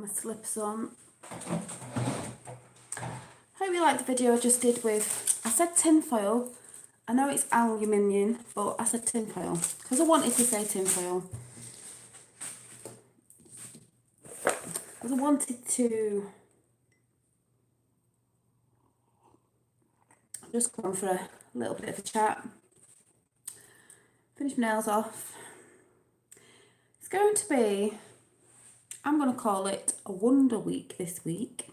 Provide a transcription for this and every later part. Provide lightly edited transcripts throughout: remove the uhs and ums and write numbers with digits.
my slippers on. Hope you liked the video I just did with, I said tinfoil. I know it's aluminium, but I said tinfoil because I wanted to say tinfoil. Because I wanted to just go on for a little bit of a chat. Finish my nails off. It's going to be, I'm going to call it a Wonder Week this week.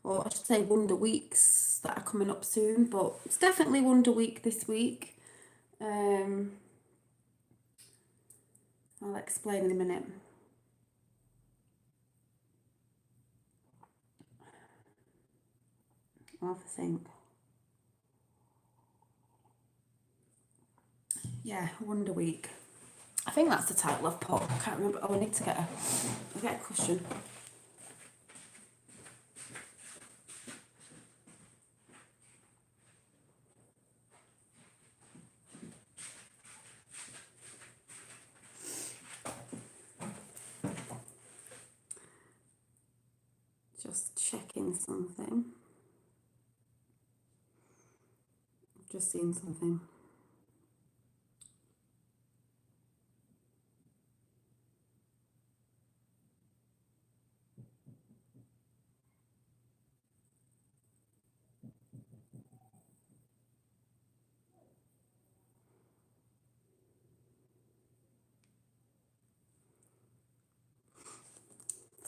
Or I should say Wonder Weeks that are coming up soon, but it's definitely Wonder Week this week. I'll explain in a minute. I'll have to think. Yeah, Wonder Week. I think that's the title I've put. I can't remember. Oh, I need to get a cushion. Just checking something. I've just seen something.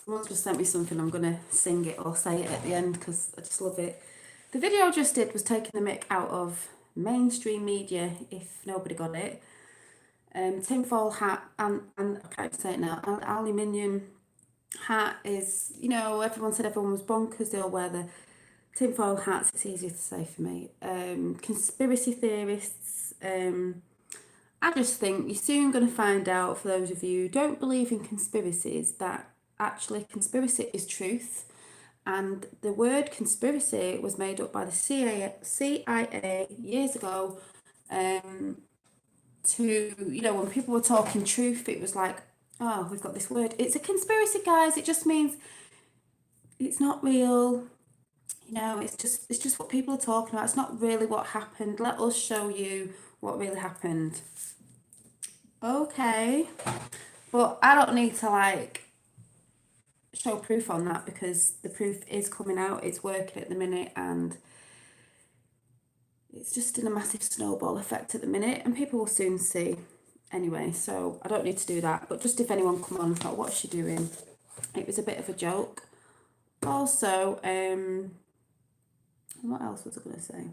Someone's just sent me something. I'm going to sing it or say it at the end because I just love it. The video I just did was taking the mick out of mainstream media, if nobody got it. Tinfoil hat and I can't say it now, and aluminium hat is, you know, everyone said everyone was bonkers, they all wear the tinfoil hats, it's easier to say for me. Conspiracy theorists, I just think you're soon going to find out, for those of you who don't believe in conspiracies, that actually conspiracy is truth. And the word conspiracy was made up by the CIA years ago to, you know, when people were talking truth, it was like, oh, we've got this word. It's a conspiracy, guys. It just means it's not real. You know, it's just what people are talking about. It's not really what happened. Let us show you what really happened. Okay. But I don't need to like show proof on that because the proof is coming out. It's working at the minute and it's just in a massive snowball effect at the minute and people will soon see. Anyway, so I don't need to do that. But just if anyone come on and thought, what's she doing? It was a bit of a joke. Also, what else was I going to say?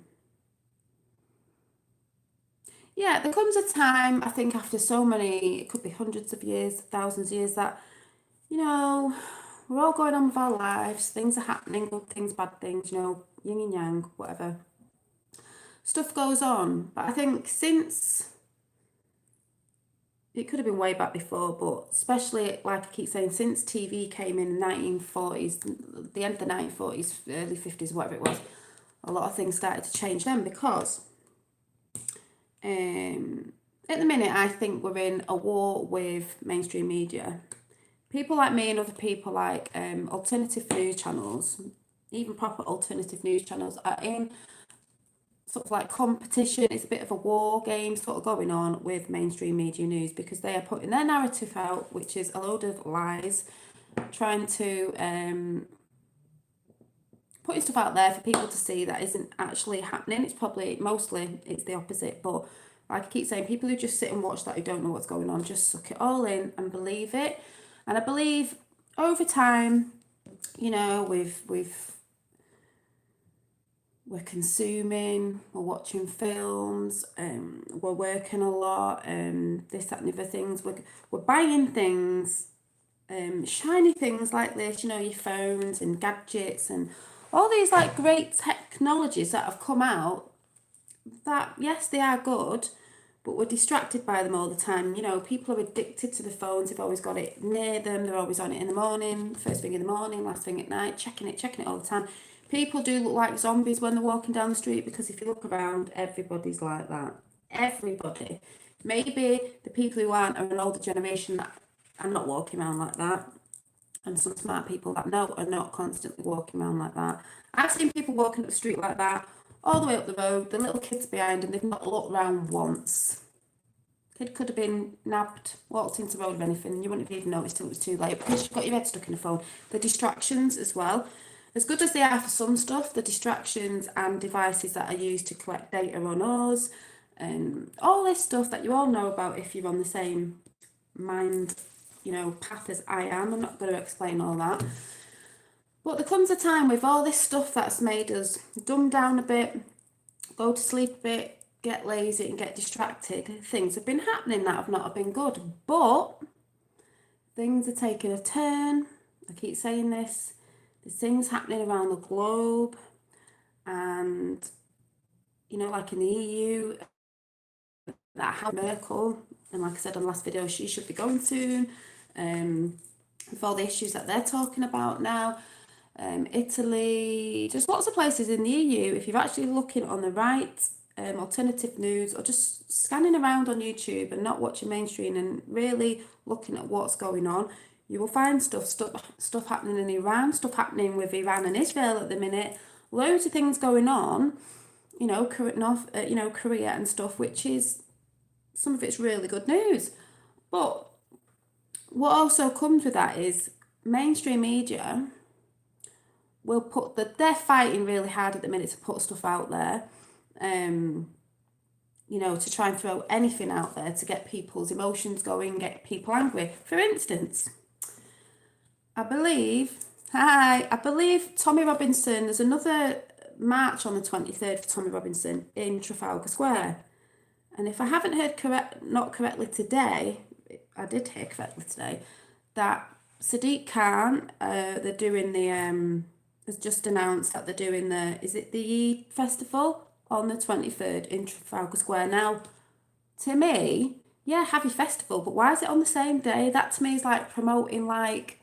Yeah, there comes a time, I think after so many, it could be hundreds of years, thousands of years, that, you know, we're all going on with our lives. Things are happening, good things, bad things, you know, yin and yang, whatever. Stuff goes on. But I think since, it could have been way back before, but especially, like I keep saying, since TV came in the 1940s, the end of the 1940s, early 50s, whatever it was, a lot of things started to change then because at the minute, I think we're in a war with mainstream media. People like me and other people like alternative news channels, even proper alternative news channels, are in sort of like competition. It's a bit of a war game sort of going on with mainstream media news because they are putting their narrative out, which is a load of lies, trying to putting stuff out there for people to see that isn't actually happening. It's probably, mostly, it's the opposite. But like I keep saying, people who just sit and watch that, who don't know what's going on, just suck it all in and believe it. And I believe over time, you know, we're consuming, we're watching films, we're working a lot, this, that, and other things. We're buying things, shiny things like this, you know, your phones and gadgets and all these like great technologies that have come out that, yes, they are good, but we're distracted by them all the time. You know, people are addicted to the phones. They've always got it near them. They're always on it in the morning, first thing in the morning, last thing at night, checking it all the time. People do look like zombies when they're walking down the street because if you look around, everybody's like that. Everybody. Maybe the people who aren't are an older generation that are not walking around like that. and some smart people that know are not constantly walking around like that. I've seen people walking up the street like that, all the way up the road, the little kids behind, and they've not looked round once. Kid could have been nabbed, walked into the road or anything, and you wouldn't have even noticed till it was too late because you've got your head stuck in the phone. The distractions as well. As good as they are for some stuff, the distractions and devices that are used to collect data on us, and all this stuff that you all know about if you're on the same mind, path as I am. I'm not going to explain all that. But there comes a time with all this stuff that's made us dumb down a bit, go to sleep a bit, get lazy and get distracted. Things have been happening that have not been good. But things are taking a turn. I keep saying this. There's things happening around the globe. And, like in the EU, that Merkel, and like I said on the last video, she should be going soon. With all the issues that they're talking about now. Italy, just lots of places in the EU. If you're actually looking on the right, alternative news, or just scanning around on YouTube and not watching mainstream and really looking at what's going on, you will find stuff happening in Iran, stuff happening with Iran and Israel at the minute. Loads of things going on, Korea and stuff, which is, some of it's really good news. But what also comes with that is mainstream media will they're fighting really hard at the minute to put stuff out there, to try and throw anything out there to get people's emotions going, get people angry. For instance, I believe Tommy Robinson, there's another march on the 23rd for Tommy Robinson in Trafalgar Square. And if I haven't heard not correctly today, I did hear correctly today, that Sadiq Khan, they're doing the, has just announced that they're doing is it the Eid festival on the 23rd in Trafalgar Square. Now, to me, yeah, happy festival, but why is it on the same day? That to me is like promoting, like,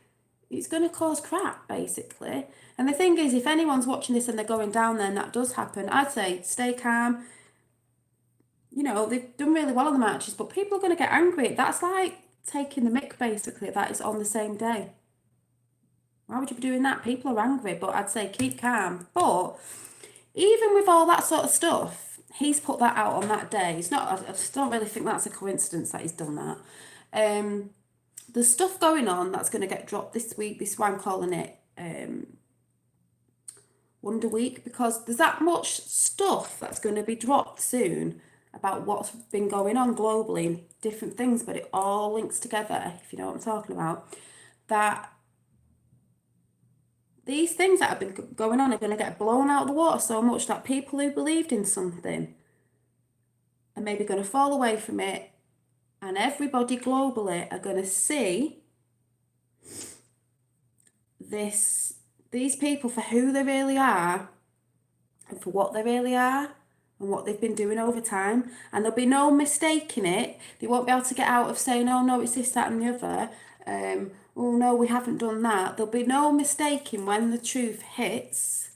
it's going to cause crap, basically. And the thing is, if anyone's watching this and they're going down there and that does happen, I'd say stay calm. They've done really well on the marches, but people are going to get angry. That's like taking the mick, basically, that it's on the same day. Why would you be doing that? People are angry, but I'd say keep calm. But even with all that sort of stuff, he's put that out on that day. It's not, I just don't really think that's a coincidence that he's done that. There's stuff going on that's going to get dropped this week. This is why I'm calling it Wonder Week, because there's that much stuff that's going to be dropped soon about what's been going on globally, different things, but it all links together, if you know what I'm talking about. That these things that have been going on are going to get blown out of the water so much that people who believed in something are maybe going to fall away from it, and everybody globally are going to see these people for who they really are and for what they really are and what they've been doing over time, and there'll be no mistaking it. They won't be able to get out of saying, oh no, it's this, that and the other. Oh no, we haven't done that. There'll be no mistaking when the truth hits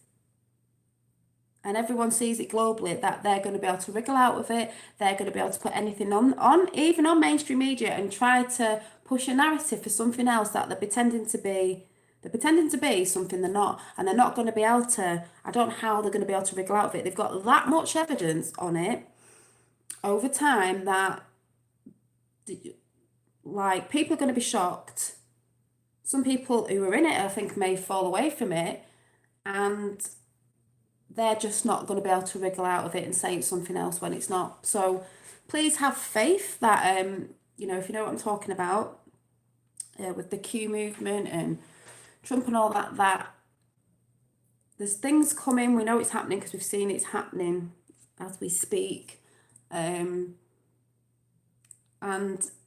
and everyone sees it globally, that they're going to be able to wriggle out of it. They're going to be able to put anything on even on mainstream media, and try to push a narrative for something else that they're pretending to be something they're not, and they're not going to be able to, I don't know how they're going to be able to wriggle out of it. They've got that much evidence on it over time that, like, people are going to be shocked. Some people who are in it, I think, may fall away from it, and they're just not going to be able to wriggle out of it and say it's something else when it's not. So please have faith that, if you know what I'm talking about, with the Q movement and Trump and all that there's things coming. We know it's happening because we've seen it's happening as we speak. And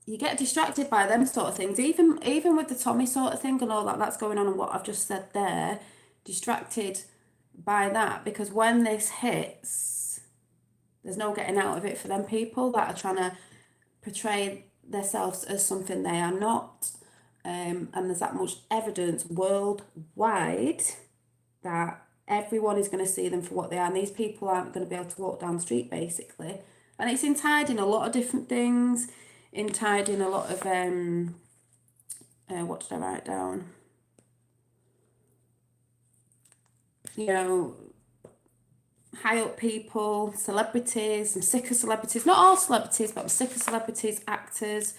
you get distracted by them sort of things, even with the Tommy sort of thing and all that's going on and what I've just said there, distracted by that, because when this hits, there's no getting out of it for them people that are trying to portray themselves as something they are not. And there's that much evidence worldwide that everyone is going to see them for what they are, and these people aren't going to be able to walk down the street, basically. And it's tied in a lot of different things, tied in a lot of what did I write down? you know, high up people, celebrities. I'm sick of celebrities. Not all celebrities, but I'm sick of celebrities, actors.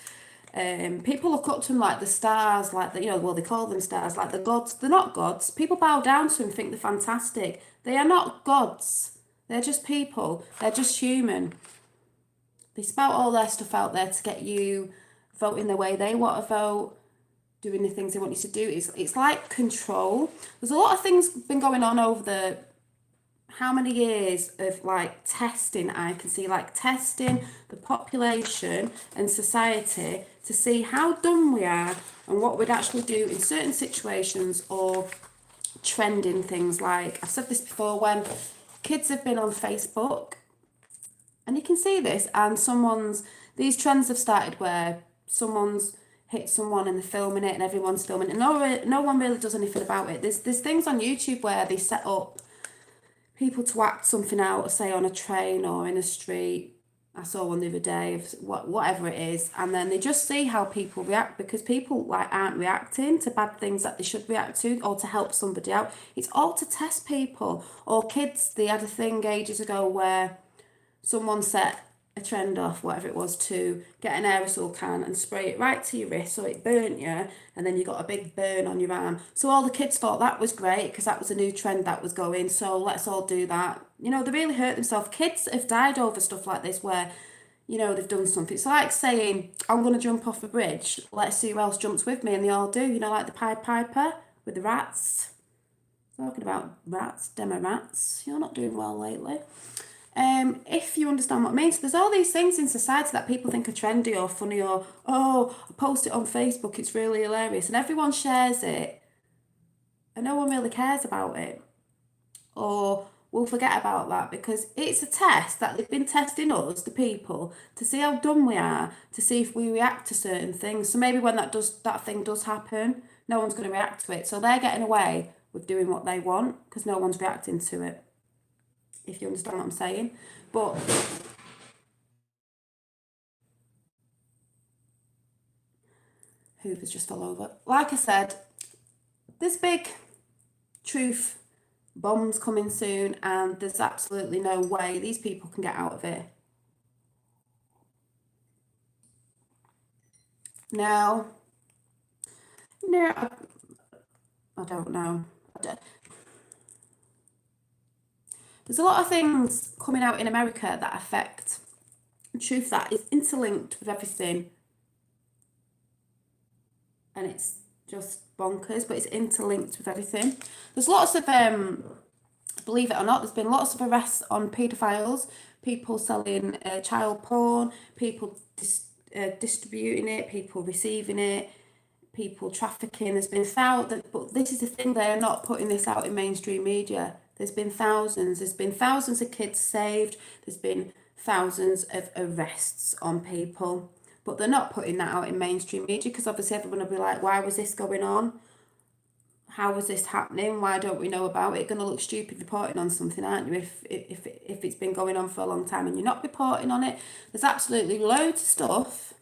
People look up to them like the stars, like the, well, they call them stars, like the gods. They're not gods. People bow down to them and think they're fantastic. They are not gods. They're just people. They're just human. They spout all their stuff out there to get you voting the way they want to vote, doing the things they want you to do. It's like control. There's a lot of things been going on over the how many years of like testing. I can see like testing the population and society to see how dumb we are and what we'd actually do in certain situations, or trending things. Like I've said this before, when kids have been on Facebook, and you can see this, and these trends have started where someone's hit someone and they're filming it and everyone's filming it. No one really does anything about it. There's things on YouTube where they set up people to act something out, say on a train or in a street. I saw one the other day of whatever it is, and then they just see how people react, because people like aren't reacting to bad things that they should react to, or to help somebody out. It's all to test people. Or kids, they had a thing ages ago where someone set a trend off, whatever it was, to get an aerosol can and spray it right to your wrist so it burnt you, and then you got a big burn on your arm. So all the kids thought that was great because that was a new trend that was going, so let's all do that. They really hurt themselves. Kids have died over stuff like this where, they've done something. It's like saying, I'm going to jump off a bridge, let's see who else jumps with me, and they all do. Like the Pied Piper with the rats. Talking about rats, demo rats. You're not doing well lately. If you understand what I mean. So there's all these things in society that people think are trendy or funny, or, oh, I post it on Facebook, it's really hilarious, and everyone shares it, and no one really cares about it. Or we'll forget about that because it's a test that they've been testing us, the people, to see how dumb we are, to see if we react to certain things. So maybe when that thing does happen, no one's going to react to it. So they're getting away with doing what they want because no one's reacting to it, if you understand what I'm saying. But Hoover's just fell over. Like I said, there's big truth bombs coming soon, and there's absolutely no way these people can get out of it. Now, no, I don't know. There's a lot of things coming out in America that affect truth that is interlinked with everything, and it's just bonkers, but it's interlinked with everything. There's lots of believe it or not, there's been lots of arrests on paedophiles, people selling child porn, people distributing it, people receiving it, people trafficking. There's been thousands, but this is the thing, they are not putting this out in mainstream media. There's been thousands of kids saved, there's been thousands of arrests on people, but they're not putting that out in mainstream media because obviously everyone will be like, why was this going on? How was this happening? Why don't we know about it? You're going to look stupid reporting on something, aren't you, if it's been going on for a long time and you're not reporting on it? There's absolutely loads of stuff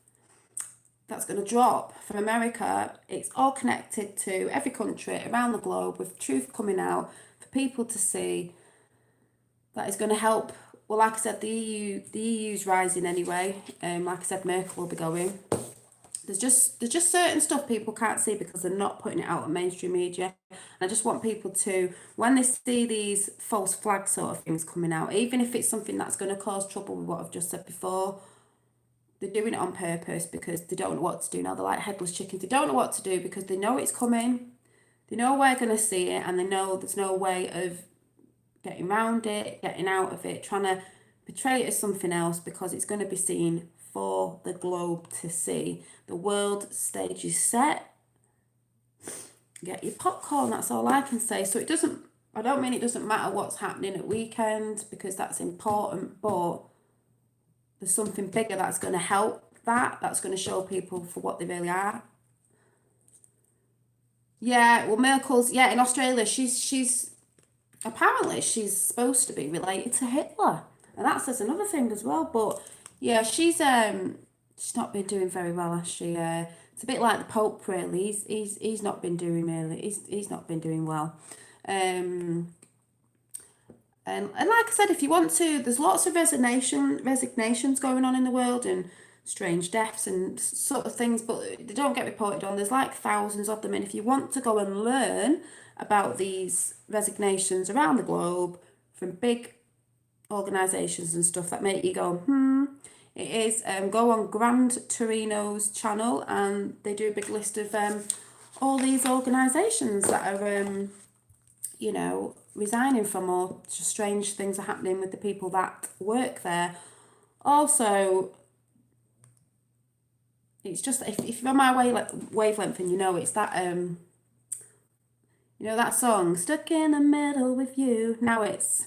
that's going to drop from America. It's all connected to every country around the globe, with truth coming out for people to see. That is going to help. Well, like I said, the EU's rising anyway. Like I said, Merkel will be going. There's just certain stuff people can't see because they're not putting it out on mainstream media. And I just want people to, when they see these false flag sort of things coming out, even if it's something that's going to cause trouble with what I've just said before, they're doing it on purpose because they don't know what to do now. They're like headless chickens. They don't know what to do because they know it's coming. They know we're going to see it, and they know there's no way of getting around it, getting out of it, trying to portray it as something else because it's going to be seen for the globe to see. The world stage is set. Get your popcorn, that's all I can say. So I don't mean it doesn't matter what's happening at weekend because that's important, but there's something bigger that's going to help that's going to show people for what they really are. Yeah, well, Merkel's, in Australia, she's apparently she's supposed to be related to Hitler, and that says another thing as well. But yeah, she's not been doing very well, has she? It's a bit like the Pope, really. He's not been doing really. He's not been doing well. And like I said, if you want to, there's lots of resignations going on in the world and strange deaths and sort of things, but they don't get reported on. There's like thousands of them, and if you want to go and learn about these resignations around the globe from big organisations and stuff that make you go, it is go on Grand Torino's channel, and they do a big list of all these organisations that are resigning from, or just strange things are happening with the people that work there. Also, it's just if you're on my wavelength, and it's that that song "Stuck in the Middle with You." Now it's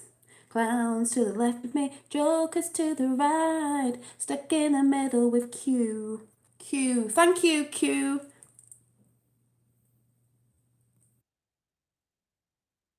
clowns to the left of me, jokers to the right, stuck in the middle with Q. Thank you, Q.